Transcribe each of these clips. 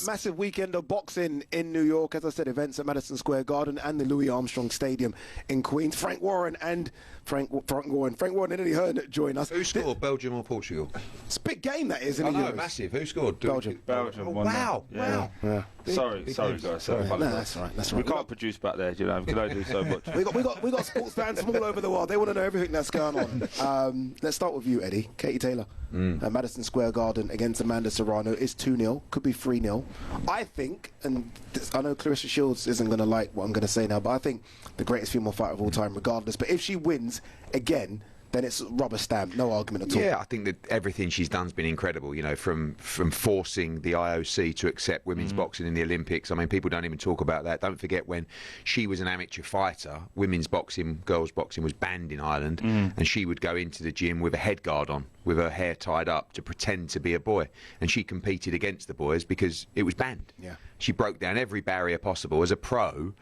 massive weekend of boxing in New York. As I said, events at Madison Square Garden and the Louis Armstrong Stadium in Queens. Frank Warren and Frank Warren and Eddie Hearn join us. Who scored, Belgium or Portugal? It's a big game, that is, in I the know, Euros. massive. Who scored? Belgium. Belgium. Wow. Yeah. Yeah. Sorry, guys. No, that's right. That's right. We can't produce back there, you know. We can only do so much. We got sports fans from all over the world. They want to know everything that's going on. Let's start with you, Eddie. Katie Taylor at Madison Square Garden against Amanda Serrano is 2-0. Could be 3-0. I think, and I know Clarissa Shields isn't going to like what I'm going to say now, but I think the greatest female fighter of all time, regardless. But if she wins again, then it's rubber stamp, no argument at all. Yeah, I think that everything she's done's been incredible, you know, from forcing the IOC to accept women's boxing in the Olympics. I mean, people don't even talk about that. Don't forget when she was an amateur fighter, women's boxing, girls boxing was banned in Ireland, and she would go into the gym with a head guard on, with her hair tied up to pretend to be a boy. And she competed against the boys because it was banned. Yeah. She broke down every barrier possible. As a pro,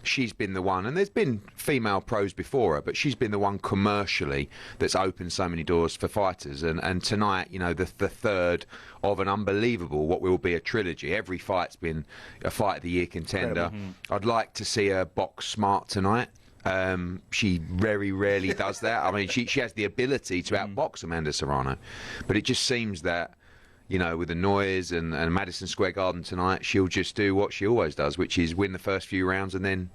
she's been the one, and there's been female pros before her, but she's been the one commercially that's opened so many doors for fighters. And tonight, you know, the third of an unbelievable, what will be a trilogy. Every fight's been a Fight of the Year contender. I'd like to see her box smart tonight. She very rarely does that. I mean, she has the ability to outbox Amanda Serrano, but it just seems that, you know, with the noise and Madison Square Garden tonight, she'll just do what she always does, which is win the first few rounds and then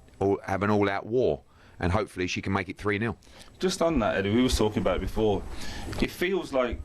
have an all-out war. And hopefully she can make it 3-0. Just on that, Eddie, we were talking about it before. It feels like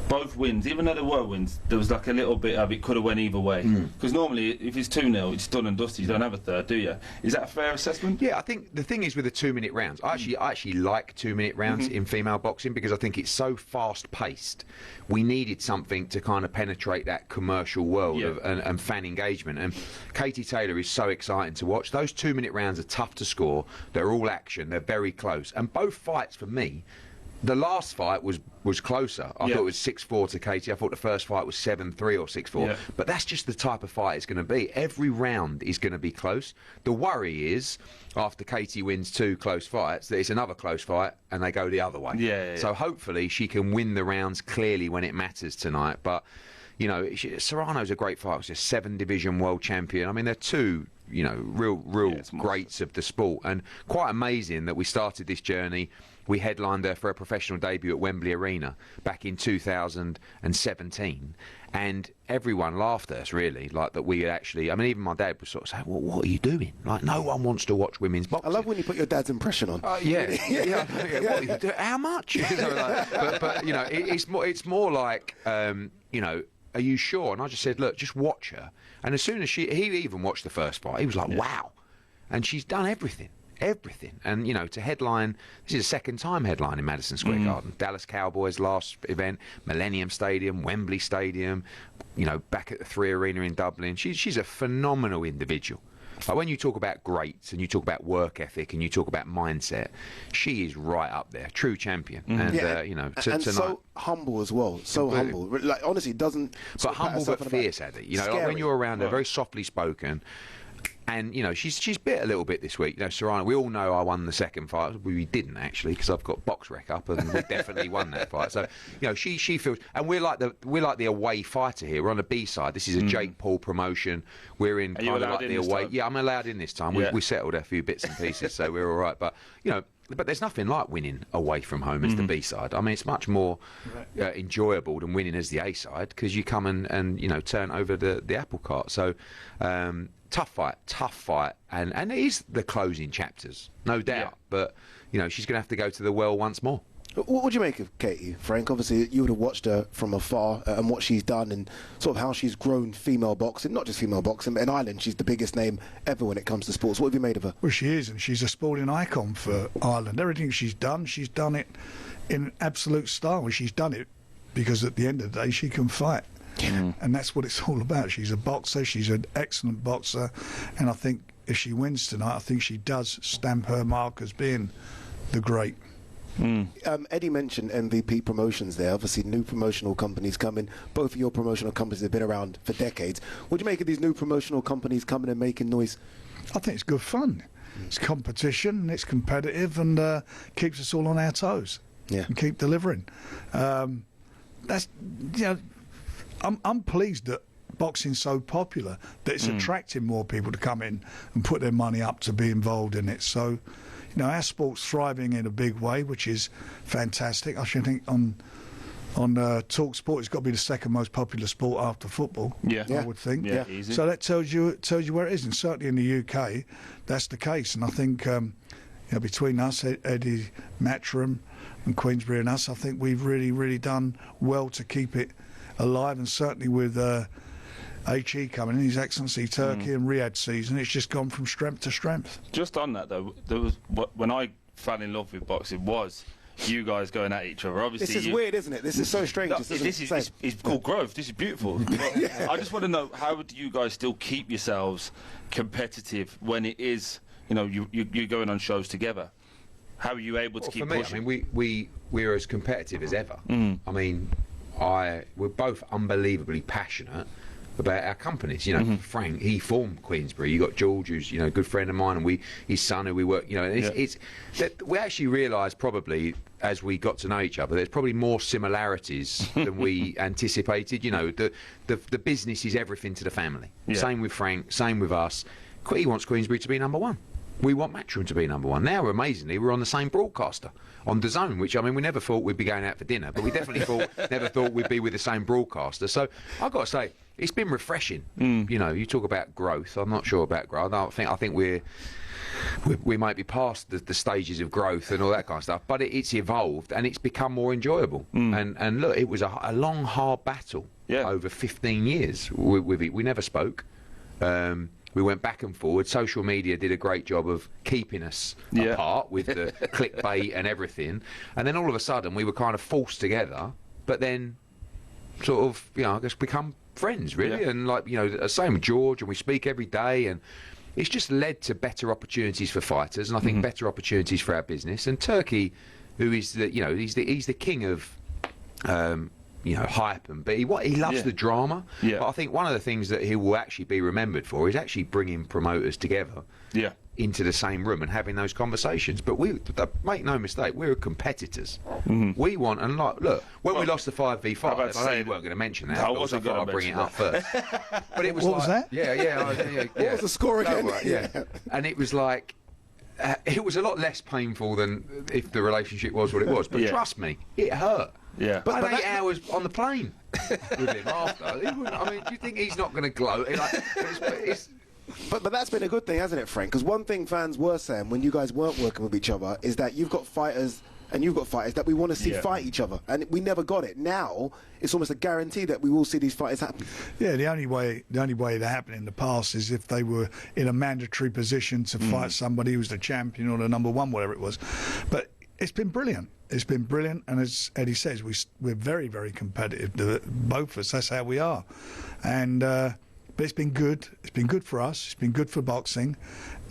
both wins, even though there were wins, there was like a little bit of it could have went either way. Because normally, if it's 2-0, it's done and dusted. You don't have a third, do you? Is that a fair assessment? Yeah, I think the thing is with the 2-minute rounds, I actually like 2-minute rounds in female boxing because I think it's so fast-paced. We needed something to kind of penetrate that commercial world and fan engagement. And Katie Taylor is so exciting to watch. Those 2-minute rounds are tough to score. They're all action. They're very close. And both fights, for me, the last fight was closer. I thought it was 6-4 to Katie. I thought the first fight was 7-3 or 6-4. Yeah. But that's just the type of fight it's going to be. Every round is going to be close. The worry is, after Katie wins 2 close fights, that it's another close fight and they go the other way. So hopefully she can win the rounds clearly when it matters tonight. But, you know, Serrano's a great fighter. She's a 7-division world champion. I mean, they're two, you know, real greats of the sport. And quite amazing that we started this journey. We headlined her for a professional debut at Wembley Arena back in 2017, and everyone laughed at us, really, like that we had actually, I mean, even my dad was sort of saying, well, what are you doing? Like, no one wants to watch women's boxing. I love when you put your dad's impression on. What are you doing? How much? You know, like, but you know, it's more like, you know, are you sure? And I just said, look, just watch her. And as soon as he even watched the first fight, he was like, wow. And she's done everything. And, you know, to headline, this is the second time headline in Madison Square Garden. Dallas Cowboys last event, Millennium Stadium, Wembley Stadium, you know, back at the 3 Arena in Dublin. She's a phenomenal individual. Like when you talk about greats and you talk about work ethic and you talk about mindset, she is right up there, true champion. And you know, tonight, so humble as well, humble. Like honestly, doesn't. But humble but fierce, Eddie. You know, like when you're around her, very softly spoken. And, you know, she's bit a little bit this week. You know, Serrano, we all know I won the second fight. We didn't, actually, because I've got box rec up and we definitely won that fight. So, you know, she feels... And we're like the away fighter here. We're on the B side. This is a Jake Paul promotion. We're in kind of like the away... Yeah, I'm allowed in this time. We settled a few bits and pieces, so we're all right. But, you know... But there's nothing like winning away from home as the B side. I mean, it's much more enjoyable than winning as the A side because you come and you know turn over the apple cart. So tough fight, and it is the closing chapters, no doubt. Yeah. But you know, she's going to have to go to the well once more. What would you make of Katie, Frank? Obviously, you would have watched her from afar and what she's done and sort of how she's grown female boxing, not just female boxing, but in Ireland, she's the biggest name ever when it comes to sports. What have you made of her? Well, she is, and she's a sporting icon for Ireland. Everything she's done it in absolute style. She's done it because at the end of the day, she can fight. And that's what it's all about. She's a boxer. She's an excellent boxer. And I think if she wins tonight, I think she does stamp her mark as being the great. Eddie mentioned MVP Promotions there. Obviously, new promotional companies coming. Both of your promotional companies have been around for decades. What do you make of these new promotional companies coming and making noise? I think it's good fun. It's competition, it's competitive, and keeps us all on our toes. Yeah, and keep delivering. That's, you know, I'm pleased that boxing's so popular that it's attracting more people to come in and put their money up to be involved in it. So, you know, our sport's thriving in a big way, which is fantastic. I should think on talkSPORT, it's got to be the second most popular sport after football. Yeah. I would think. Yeah, easy. So that tells you where it is, and certainly in the UK, that's the case. And I think you know, between us, Eddie, Matchroom, and Queensbury, and us, I think we've really done well to keep it alive. And certainly with HE coming in, His Excellency Turkey and Riyadh season, it's just gone from strength to strength. Just on that though, there was when I fell in love with boxing was you guys going at each other. Obviously, This is weird, isn't it? This is so strange. It's called growth. This is beautiful. But I just want to know, how do you guys still keep yourselves competitive when it is, you know, you're going on shows together? How are you able to keep pushing? I mean, we're as competitive as ever. I mean, we're both unbelievably passionate about our companies. You know, Frank, he formed Queensbury. You got George, who's, you know, a good friend of mine, and his son, who we work. You know, and it's that we actually realised probably as we got to know each other, there's probably more similarities than we anticipated. You know, the business is everything to the family. Yeah. Same with Frank. Same with us. He wants Queensbury to be number one. We want Matchroom to be number one. Now, amazingly, we're on the same broadcaster, on DAZN, which, I mean, we never thought we'd be going out for dinner, but we definitely never thought we'd be with the same broadcaster. So I've got to say, it's been refreshing. You know, you talk about growth. I'm not sure about growth. I think we might be past the stages of growth and all that kind of stuff, but it's evolved and it's become more enjoyable. And look, it was a long, hard battle over 15 years with it. We never spoke. We went back and forward. Social media did a great job of keeping us apart with the clickbait and everything. And then all of a sudden, we were kind of forced together, but then sort of, you know, I guess become friends, really. Yeah. And, like, you know, same with George, and we speak every day. And it's just led to better opportunities for fighters, and I think better opportunities for our business. And Turkey, who is the, you know, he's the king of... you know, hype, but he loves the drama. Yeah. But I think one of the things that he will actually be remembered for is actually bringing promoters together into the same room and having those conversations. But make no mistake, we're competitors. We want, and like, look, when we lost the 5v5, I know you weren't going to mention that. I wasn't going to bring it up first. But it was What was that? What was the score again? And it was like, it was a lot less painful than if the relationship was what it was. But trust me, it hurt. Yeah. But 8 hours on the plane with him after. I mean, do you think he's not going to gloat? But that's been a good thing, hasn't it, Frank? Because one thing fans were saying when you guys weren't working with each other is that you've got fighters and you've got fighters that we want to see fight each other, and we never got it. Now it's almost a guarantee that we will see these fights happen. Yeah, the only way that happened in the past is if they were in a mandatory position to fight somebody who's the champion or the number one, whatever it was. But it's been brilliant. It's been brilliant, and as Eddie says, we're very, very competitive. Both of us, that's how we are. And but it's been good. It's been good for us. It's been good for boxing,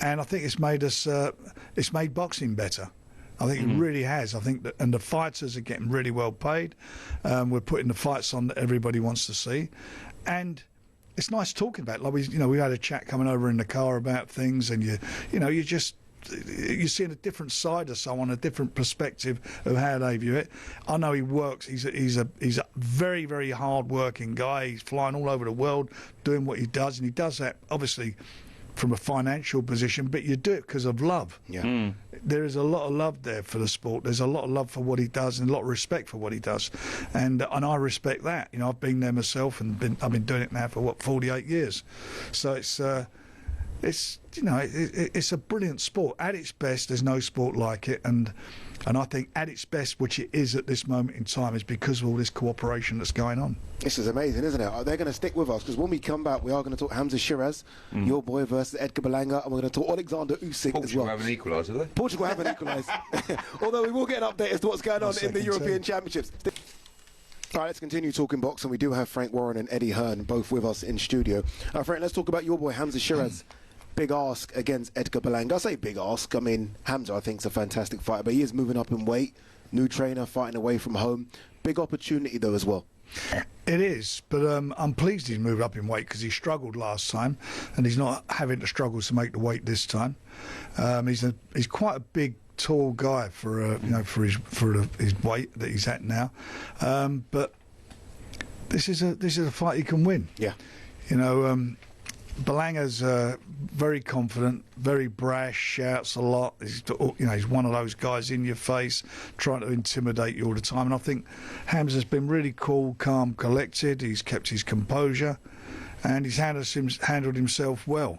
and I think it's made us. It's made boxing better. I think it really has. I think that, and the fighters are getting really well paid. We're putting the fights on that everybody wants to see, and it's nice talking about it. Like we had a chat coming over in the car about things, and you're seeing a different side of someone, a different perspective of how they view it. I know he works. He's a very, very hard-working guy. He's flying all over the world doing what he does, and he does that obviously from a financial position, but you do it because of love. Yeah. There is a lot of love there for the sport. There's a lot of love for what he does and a lot of respect for what he does, and I respect that. You know, I've been there myself, and I've been doing it now for 48 years. So it's a brilliant sport. At its best, there's no sport like it, and I think at its best, which it is at this moment in time, is because of all this cooperation that's going on. This is amazing, isn't it? They're going to stick with us, because when we come back, we are going to talk Hamza Sheeraz, your boy, versus Edgar Berlanga, and we're going to talk Oleksandr Usyk as well. Portugal haven't equalised, have they? Portugal haven't equalised. Although we will get an update as to what's going on in the European Championships. All right, let's continue talking boxing. We do have Frank Warren and Eddie Hearn both with us in studio. Frank, let's talk about your boy Hamza Sheeraz. Big ask against Edgar Berlanga. I say big ask. I mean, Hamza, I think, is a fantastic fighter, but he is moving up in weight. New trainer, fighting away from home. Big opportunity, though, as well. It is, but I'm pleased he's moved up in weight because he struggled last time, and he's not having to struggle to make the weight this time. He's quite a big, tall guy for his weight that he's at now. But this is a fight he can win. Yeah. You know, Berlanga's very confident, very brash, shouts a lot. He's one of those guys in your face, trying to intimidate you all the time. And I think Hamza's been really cool, calm, collected. He's kept his composure, and he's handled himself well.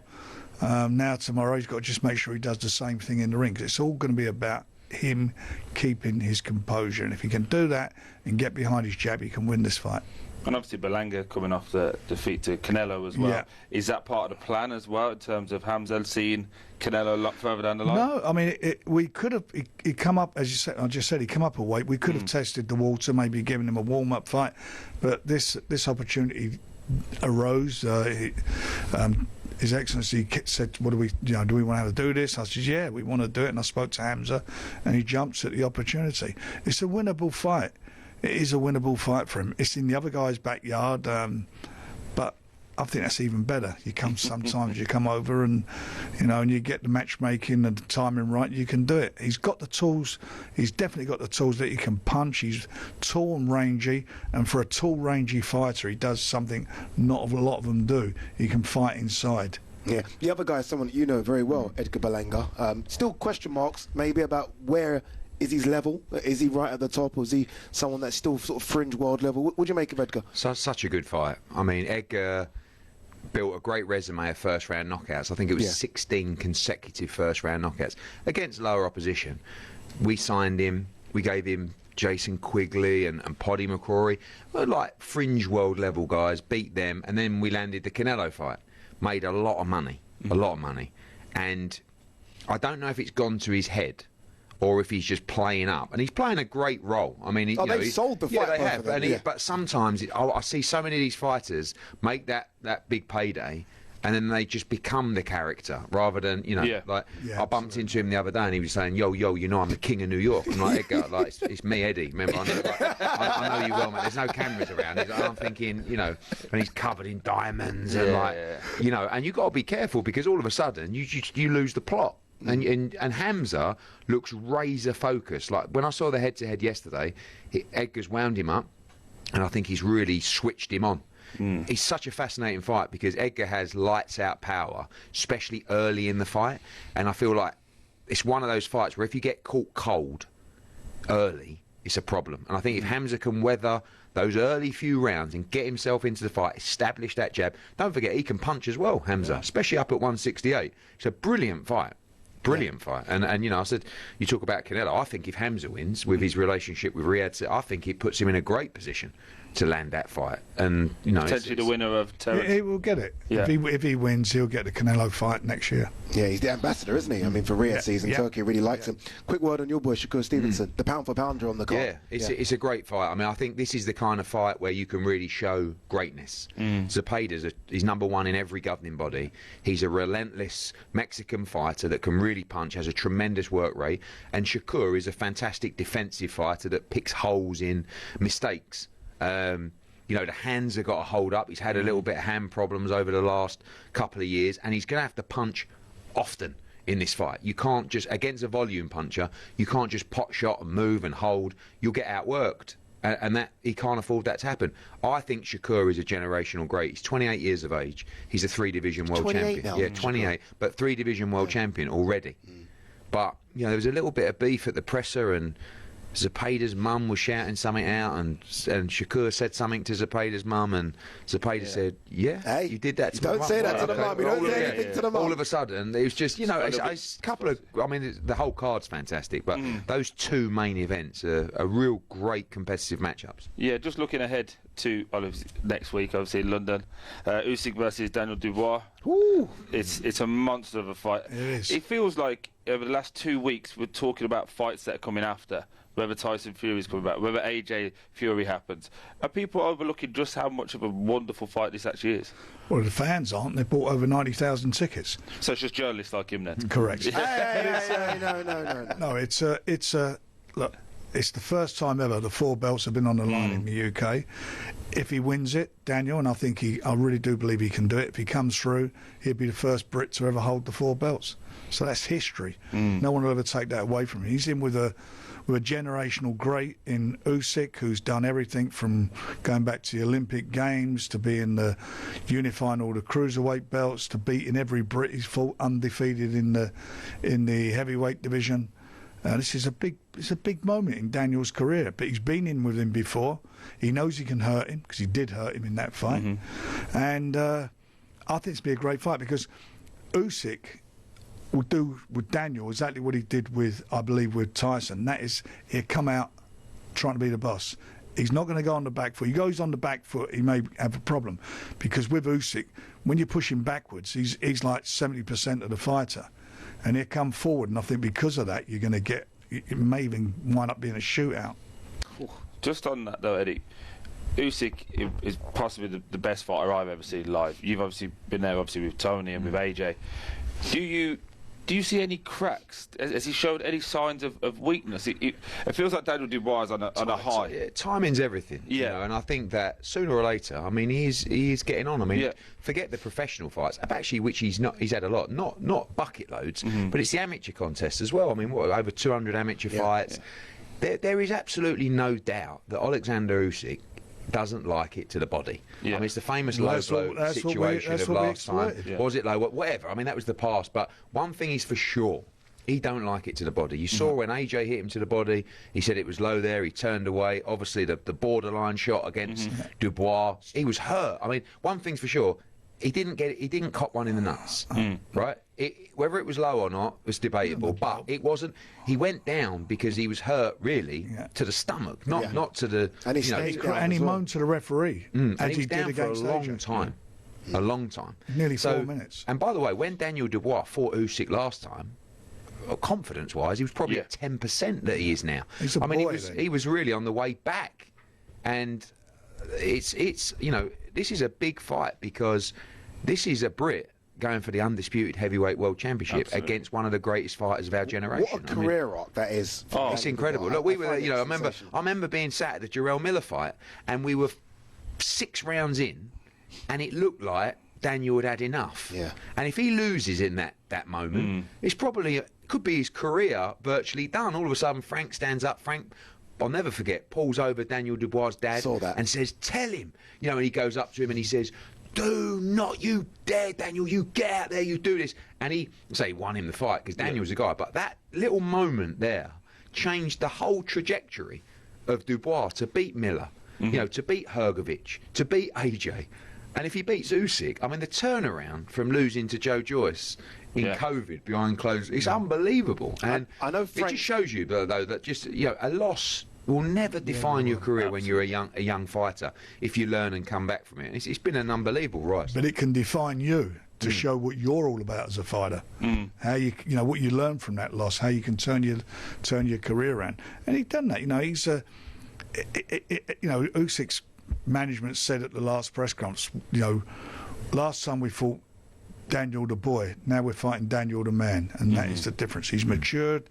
Now tomorrow he's got to just make sure he does the same thing in the ring, because it's all going to be about him keeping his composure. And if he can do that and get behind his jab, he can win this fight. And obviously Berlanga coming off the defeat to Canelo as well. Yeah. Is that part of the plan as well in terms of Hamza seeing Canelo a lot further down the line? No, I mean, we could have. He come up, as you said. I just said he come up a weight. We could have tested the water, maybe given him a warm-up fight, but this opportunity arose. His Excellency said, "What do we? Do we want to do this?" I said, "Yeah, we want to do it." And I spoke to Hamza, and he jumps at the opportunity. It's a winnable fight. It is a winnable fight for him. It's in the other guy's backyard, but I think that's even better. Sometimes you come over and and you get the matchmaking and the timing right. You can do it. He's got the tools. He's definitely got the tools that he can punch. He's tall and rangy, and for a tall, rangy fighter, he does something not a lot of them do. He can fight inside. Yeah, the other guy is someone you know very well, Edgar Berlanga. Still question marks maybe about where is his level. Is he right at the top, or is he someone that's still sort of fringe world level? What do you make of Edgar? Such a good fight. I mean, Edgar built a great resume of first-round knockouts. I think it was 16 consecutive first-round knockouts against lower opposition. We signed him. We gave him Jason Quigley and Poddy McCrory, like fringe world level guys, beat them, and then we landed the Canelo fight. Made a lot of money, and I don't know if it's gone to his head or if he's just playing up, and he's playing a great role. I mean, they sold the fight. Yeah, they have. But sometimes I see so many of these fighters make that big payday, and then they just become the character rather than I bumped into him the other day, and he was saying, "Yo, I'm the king of New York." I'm like, Edgar, it's me, Eddie. Remember, I know you well, man. There's no cameras around. I'm thinking, and he's covered in diamonds and and you got to be careful, because all of a sudden you lose the plot. And Hamza looks razor focused. Like when I saw the head-to-head yesterday, Edgar's wound him up, and I think he's really switched him on. It's such a fascinating fight because Edgar has lights-out power, especially early in the fight, and I feel like it's one of those fights where if you get caught cold early, it's a problem. And I think if Hamza can weather those early few rounds and get himself into the fight, establish that jab. Don't forget, he can punch as well, Hamza, especially up at 168. It's a brilliant fight. Brilliant fight. And I said, you talk about Canelo, I think if Hamza wins with his relationship with Riyadh, I think it puts him in a great position to land that fight. And potentially the winner of Terence. He will get it. Yeah. If he wins, he'll get the Canelo fight next year. Yeah, he's the ambassador, isn't he? I mean, for Riyadh season, Turkey really likes him. Quick word on your boy Shakur Stevenson, the pound for pounder on the card. Yeah, it's a great fight. I mean, I think this is the kind of fight where you can really show greatness. Zepeda's he's #1 in every governing body. He's a relentless Mexican fighter that can really punch, has a tremendous work rate, and Shakur is a fantastic defensive fighter that picks holes in mistakes. The hands have got to hold up. He's had a little bit of hand problems over the last couple of years, and he's going to have to punch often in this fight. You can't just, against a volume puncher, you can't just pot shot and move and hold. You'll get outworked, and that he can't afford that to happen. I think Shakur is a generational great. He's 28 years of age. He's a 3-division world champion. Now, 28, but 3-division world champion already. But there was a little bit of beef at the presser, and Zepeda's mum was shouting something out, and Shakur said something to Zepeda's mum, and Zepeda said, hey, you did that to my mum. Don't say that to the mum. You don't say anything to the mum. All of a sudden, it was just, it's a couple of, the whole card's fantastic, but those two main events are real great competitive matchups. Yeah, just looking ahead to next week, obviously in London, Usyk versus Daniel Dubois. Ooh. It's a monster of a fight. It is. It feels like over the last 2 weeks we're talking about fights that are coming after, whether Tyson Fury's coming back, whether AJ Fury happens. Are people overlooking just how much of a wonderful fight this actually is? Well, the fans aren't. They bought over 90,000 tickets. So it's just journalists like him then? Correct. No. No, it's look. it's the first time ever the 4 belts have been on the line in the UK. If he wins it, Daniel, and I really do believe he can do it, if he comes through, he'll be the first Brit to ever hold the 4 belts. So that's history. No one will ever take that away from him. He's in with a generational great in Usyk, who's done everything from going back to the Olympic Games to being unifying all the cruiserweight belts to beating every Brit he's fought undefeated in the heavyweight division. This is a big moment in Daniel's career, but he's been in with him before. He knows he can hurt him because he did hurt him in that fight, and I think it's be a great fight because Usyk will do with Daniel exactly what he did with, I believe, with Tyson. That is, he'll come out trying to be the boss. He's not going to go on the back foot. He goes on the back foot, he may have a problem because with Usyk, when you push him backwards, he's like 70% of the fighter. And he'll come forward, and I think because of that, you're going to get, it may even wind up being a shootout. Just on that though, Eddie, Usyk is possibly the best fighter I've ever seen live. You've obviously been there, obviously with Tony and with AJ. Do you see any cracks? Has he showed any signs of weakness? It feels like Daniel Dubois is on a high. Yeah, timing's everything. Yeah, you know, and I think that sooner or later, I mean, he's getting on. I mean, forget the professional fights, actually, which he's had a lot, not bucket loads, but it's the amateur contest as well. I mean, over 200 amateur fights. Yeah. There is absolutely no doubt that Oleksandr Usyk doesn't like it to the body. I mean, it's the famous low blow situation of last time. Was it low? Whatever. I mean, that was the past. But one thing is for sure, he don't like it to the body. You saw when AJ hit him to the body, he said it was low there, he turned away. Obviously, the borderline shot against Dubois, he was hurt. I mean, one thing's for sure, he didn't cop one in the nuts, right? Whether it was low or not was debatable, but it wasn't. He went down because he was hurt, really, to the stomach, not to the. And he moaned to the referee, and as he was down for a long time, a long time, nearly 4 minutes. And by the way, when Daniel Dubois fought Usyk last time, confidence-wise, he was probably at 10% that he is now. I mean, he was really on the way back, and it's you know, this is a big fight because this is a Brit going for the undisputed heavyweight world championship against one of the greatest fighters of our generation. What a career arc that is. It's incredible. Look, we were, you know, I remember being sat at the Jarrell Miller fight, and we were 6 rounds in, and it looked like Daniel had enough. Yeah. And if he loses in that moment, it's probably could be his career virtually done. All of a sudden, Frank stands up. Frank, I'll never forget, pulls over Daniel Dubois' dad and says, "Tell him," you know, and he goes up to him and he says, "Do not you dare, Daniel, you get out there, you do this." And he won him the fight because Daniel's a guy. But that little moment there changed the whole trajectory of Dubois to beat Miller, you know, to beat Hrgovic, to beat AJ. And if he beats Usyk, I mean, the turnaround from losing to Joe Joyce in COVID behind closed, it's unbelievable. And I know Frank, it just shows you, though, that just, you know, a loss will never define your career when you're a young fighter if you learn and come back from it. It's been an unbelievable rise. But it can define you to show what you're all about as a fighter. How you know what you learn from that loss, how you can turn your career around. And he's done that. You know, he's Usyk's management said at the last press conference, you know, last time we fought Daniel the boy, now we're fighting Daniel the man, and that is the difference. He's matured.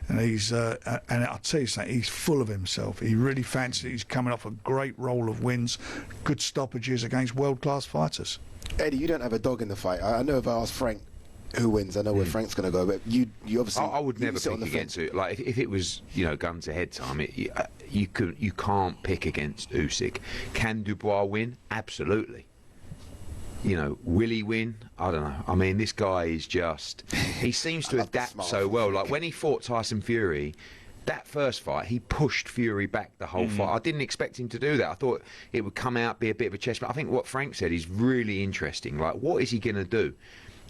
And and I'll tell you something, he's full of himself. He really fancies it. He's coming off a great roll of wins, good stoppages against world-class fighters. Eddie, you don't have a dog in the fight. I know if I ask Frank who wins, I know where Frank's going to go, but you obviously... I would never pick against it. Like, if it was, you know, guns to head time, you can't pick against Usyk. Can Dubois win? Absolutely. You know, will he win? I don't know. I mean, this guy is just... He seems to adapt so well. Like, when he fought Tyson Fury, that first fight, he pushed Fury back the whole fight. I didn't expect him to do that. I thought it would come out, be a bit of a chest. But I think what Frank said is really interesting. Like, what is he going to do?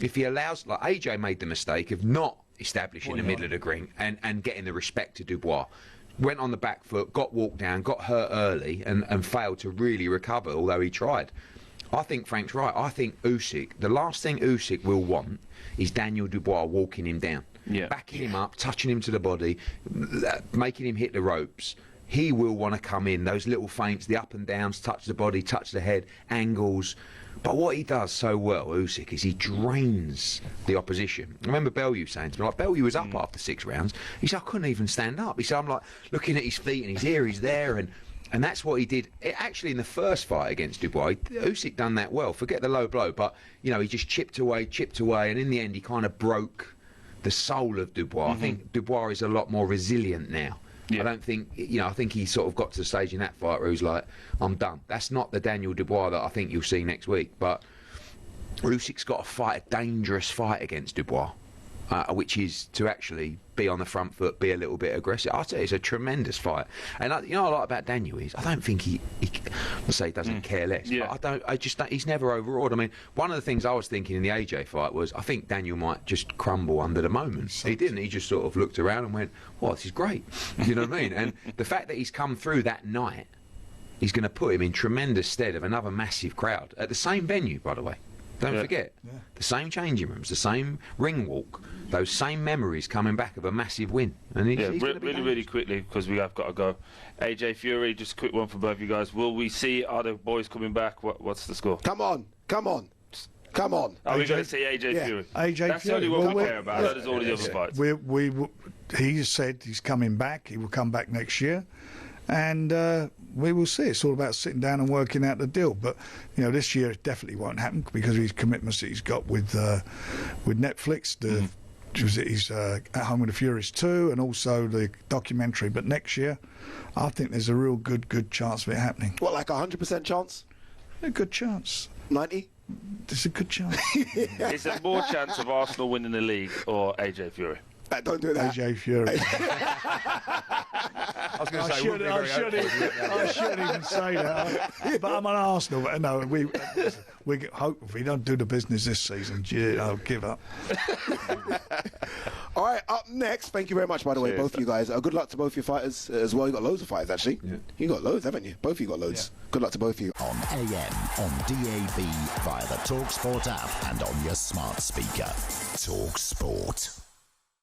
If he allows... Like, AJ made the mistake of not establishing the middle of the ring and getting the respect to Dubois. Went on the back foot, got walked down, got hurt early, and failed to really recover, although he tried. I think Frank's right. I think Usyk, the last thing Usyk will want is Daniel Dubois walking him down, backing him up, touching him to the body, making him hit the ropes. he will want to come in, those little feints, the up and downs, touch the body, touch the head, angles. But what he does so well, Usyk, is he drains the opposition. I remember Bellew saying to me, like, Bellew was up after 6 rounds. He said, I couldn't even stand up. He said, I'm like looking at his feet and his ear, he's there, and that's what he did. Actually, in the first fight against Dubois, Usyk done that well. Forget the low blow, but you know, he just chipped away, and in the end, he kind of broke the soul of Dubois. I think Dubois is a lot more resilient now. I don't think, you know, I think he sort of got to the stage in that fight where he was like, I'm done. That's not the Daniel Dubois that I think you'll see next week. But Usyk's got to fight a dangerous fight against Dubois, which is to actually be on the front foot, be a little bit aggressive. I'll tell you, it's a tremendous fight. And you know what I like about Daniel is, I don't think he doesn't care less. But I just don't, he's never overawed. I mean, one of the things I was thinking in the AJ fight was, I think Daniel might just crumble under the moment. He didn't. He just sort of looked around and went, well, this is great. You know what I mean? And the fact that he's come through that night, he's going to put him in tremendous stead of another massive crowd at the same venue, by the way. Don't forget, the same changing rooms, the same ring walk, those same memories coming back of a massive win. And he's really quickly, because we have got to go. AJ Fury, just a quick one for both of you guys. Will we see other boys coming back? What's the score? Come on. Are we going to see AJ Fury? That's the only one we care about. That is all the other fights. He said he's coming back. He will come back next year. And we will see. It's all about sitting down and working out the deal. But you know, this year it definitely won't happen because of his commitments that he's got with Netflix. He's At Home with the Furies 2, and also the documentary. But next year, I think there's a real good chance of it happening. What, like 100% chance? A good chance. 90? There's a good chance. Is there more chance of Arsenal winning the league or AJ Fury? Don't do that. AJ Fury. I was going to say, I shouldn't even say that. But I'm an Arsenal. But no, we hope if we don't do the business this season, I'll give up. All right, up next. Thank you very much, by the way, both of you guys. Good luck to both your fighters as well. You got loads of fighters, actually. Yeah. You got loads, haven't you? Both of you got loads. Yeah. Good luck to both of you. On AM, on DAB, via the talkSPORT app, and on your smart speaker. talkSPORT.